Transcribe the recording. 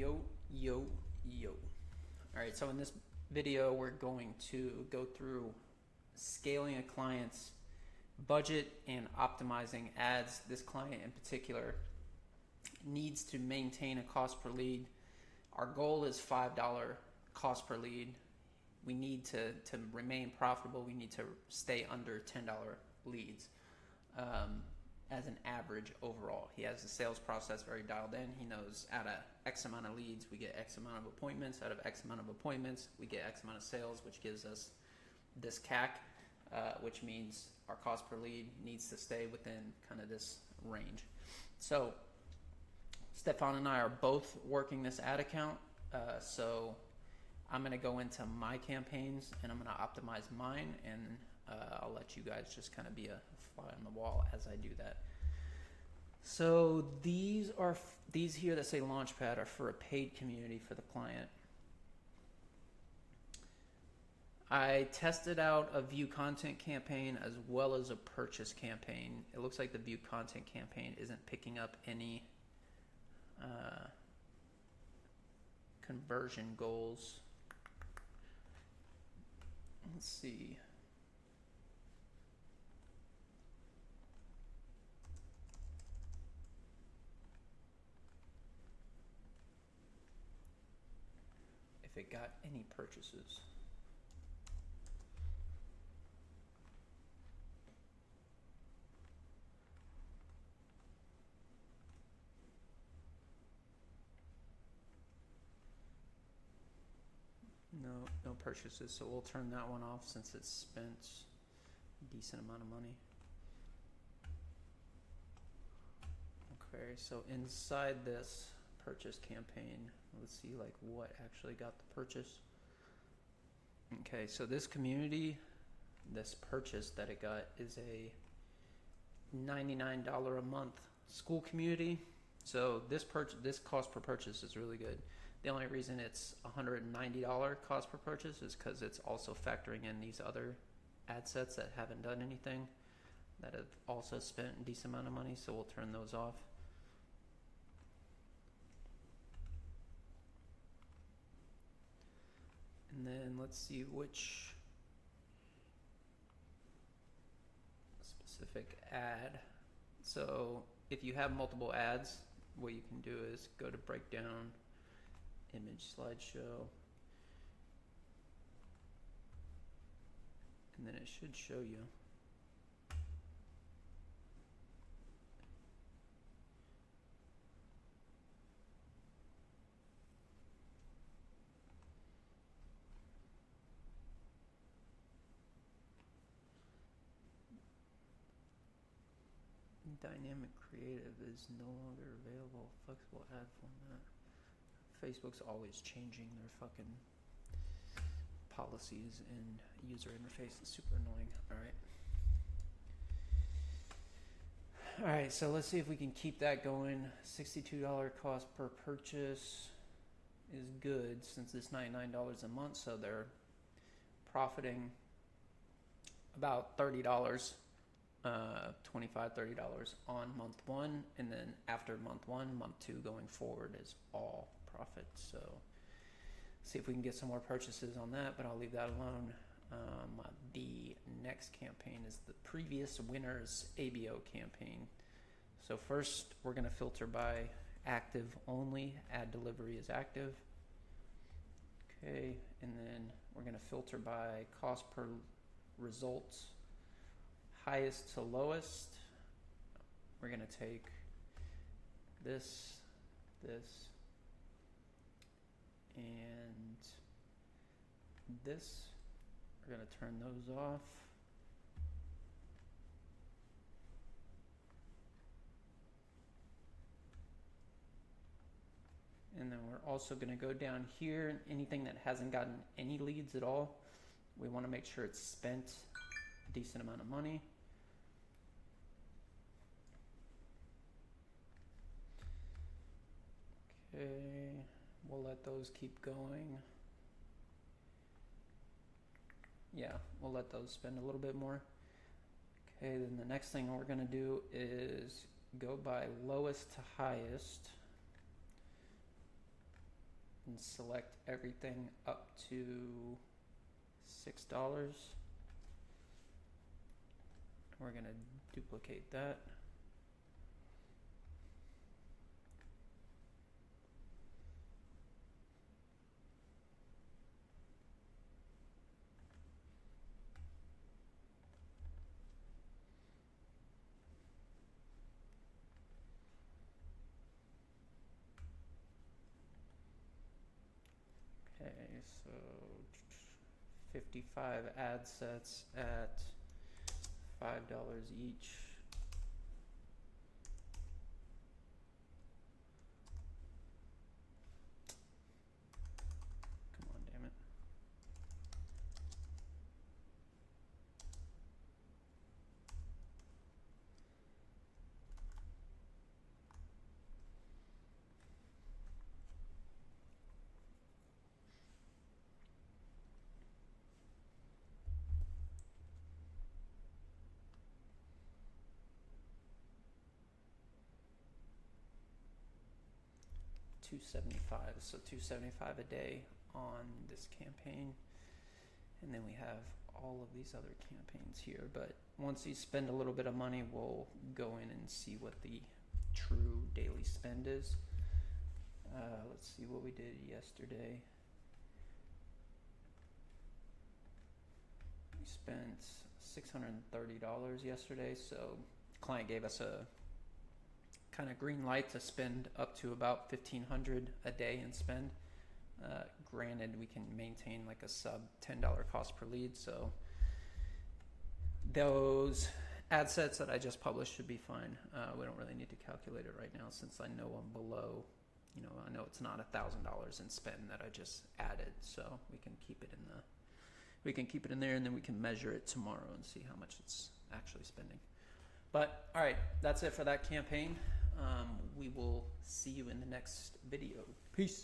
Yo, yo, yo. All right, so in this video, we're going to go through scaling a client's budget and optimizing ads. This client in particular needs to maintain a cost per lead. Our goal is $5 cost per lead. We need to remain profitable. We need to stay under $10 leads as an average overall. He has the sales process very dialed in. He knows out of X amount of leads, we get X amount of appointments. Out of X amount of appointments, we get X amount of sales, which gives us this CAC, which means our cost per lead needs to stay within kind of this range. So Stefan and I are both working this ad account. So I'm going to go into my campaigns and I'm going to optimize mine, and I'll let you guys just kind of be a fly on the wall as I do that. So these here that say Launchpad are for a paid community for the client. I tested out a view content campaign as well as a purchase campaign. It looks like the view content campaign isn't picking up any conversion goals. Let's see. If it got any purchases. No purchases, so we'll turn that one off since it's spent a decent amount of money. Okay, so inside this purchase campaign, let's see like what actually got the purchase. Okay, so this community, this purchase that it got is a $99 a month school community. So this cost per purchase is really good. The only reason it's $190 cost per purchase is because it's also factoring in these other ad sets that haven't done anything, that have also spent a decent amount of money, so we'll turn those off. And then let's see which specific ad. So if you have multiple ads, what you can do is go to breakdown, image slideshow, and then it should show you. Dynamic creative is no longer available. Flexible ad format. Facebook's always changing their fucking policies and user interface. It's super annoying. All right, so let's see if we can keep that going. $62 cost per purchase is good since it's $99 a month, so they're profiting about $30, $25, $30 on month one, and then after month one, month two going forward is all profit. So see if we can get some more purchases on that, but I'll leave that alone. The next campaign is the previous winner's ABO campaign. So first we're going to filter by active only. Ad delivery is active. Okay, and then we're going to filter by cost per results, highest to lowest. We're going to take this, and this. We're going to turn those off. And then we're also going to go down here. Anything that hasn't gotten any leads at all, we want to make sure it's spent a decent amount of money. Okay, we'll let those keep going. Yeah, we'll let those spend a little bit more. Okay, then the next thing we're going to do is go by lowest to highest. and select everything up to $6. We're going to duplicate that. Okay, so 55 ad sets at $5 each. Come on, damn it. $275, so $275 a day on this campaign, and then we have all of these other campaigns here. But once you spend a little bit of money, we'll go in and see what the true daily spend is. Let's see what we did yesterday. We spent $630 yesterday, so the client gave us a kind of green light to spend up to about $1,500 a day in spend. Granted, we can maintain like a sub $10 cost per lead, so those ad sets that I just published should be fine. We don't really need to calculate it right now since I know I'm below, I know it's not $1,000 in spend that I just added, so we can keep it in there, and then we can measure it tomorrow and see how much it's actually spending. But all right, that's it for that campaign. We will see you in the next video. Peace.